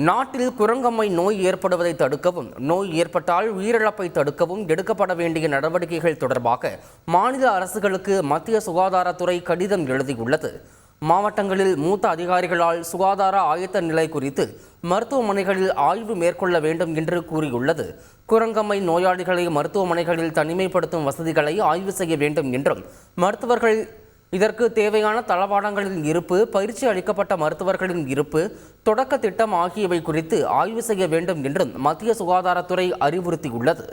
நாட்டில் குரங்கம்மை நோய் ஏற்படுவதை தடுக்கவும், நோய் ஏற்பட்டால் உயிரிழப்பை தடுக்கவும் எடுக்கப்பட வேண்டிய நடவடிக்கைகள் தொடர்பாக மாநில அரசுகளுக்கு மத்திய சுகாதாரத்துறை கடிதம் எழுதியுள்ளது. மாவட்டங்களில் மூத்த அதிகாரிகளால் சுகாதார ஆயத்த நிலை குறித்து மருத்துவமனைகளில் ஆய்வு மேற்கொள்ள வேண்டும் என்று கூறியுள்ளது. குரங்கம்மை நோயாளிகளை மருத்துவமனைகளில் தனிமைப்படுத்தும் வசதிகளை ஆய்வு செய்ய வேண்டும் என்றும், மருத்துவர்கள் இதற்கு தேவையான தளவாடங்களின் இருப்பு, பயிற்சி அளிக்கப்பட்ட மருத்துவர்களின் இருப்பு, தொடக்க திட்டம் ஆகியவை குறித்து ஆய்வு செய்ய வேண்டும் என்றும் மத்திய சுகாதாரத்துறை அறிவுறுத்தியுள்ளது.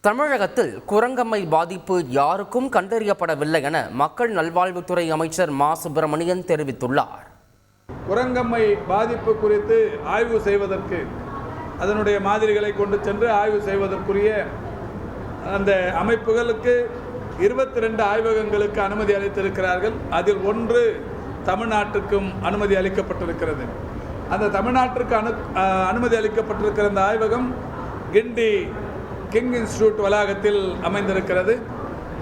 தமிழகத்தில் குரங்கம்மை பாதிப்பு யாருக்கும் கண்டறியப்படவில்லை என மக்கள் நல்வாழ்வுத்துறை அமைச்சர் மா. சுப்பிரமணியன் தெரிவித்துள்ளார். குரங்கம்மை பாதிப்பு குறித்து ஆய்வு செய்வதற்கு, அதனுடைய மாதிரிகளை கொண்டு சென்று ஆய்வு செய்வதற்குரிய அந்த அமைப்புகளுக்கு 22 ஆய்வகங்களுக்கு அனுமதி அளித்திருக்கிறார்கள். அதில் ஒன்று தமிழ்நாட்டுக்கும் அனுமதி அளிக்கப்பட்டிருக்கிறது. அந்த தமிழ்நாட்டிற்கு அனுமதி அளிக்கப்பட்டிருக்கிற அந்த ஆய்வகம் கிண்டி கிங் இன்ஸ்டிடியூட் வளாகத்தில் அமைந்திருக்கிறது.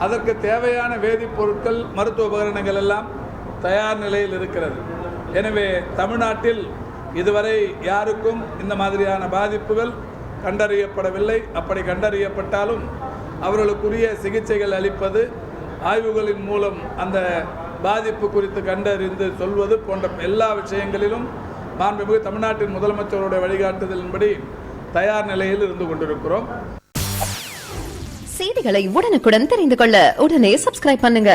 அதற்கு தேவையான வேதிப்பொருட்கள், மருத்துவ உபகரணங்கள் எல்லாம் தயார் நிலையில் இருக்கிறது. எனவே தமிழ்நாட்டில் இதுவரை யாருக்கும் இந்த மாதிரியான பாதிப்புகள் கண்டறியப்படவில்லை. அப்படி கண்டறியப்பட்டாலும் அவர்களுக்குரிய சிகிச்சைகள் அளிப்பது, ஆய்வுகளின் மூலம் அந்த பாதிப்பு குறித்து கண்டறிந்து சொல்வது போன்ற எல்லா விஷயங்களிலும் மாண்புமிகு தமிழ்நாட்டின் முதலமைச்சருடைய வழிகாட்டுதலின்படி தயார் நிலையில் இருந்து கொண்டிருக்கிறோம். செய்திகளை உடனுக்குடன் தெரிந்து கொள்ள உடனே சப்ஸ்கிரைப் பண்ணுங்க.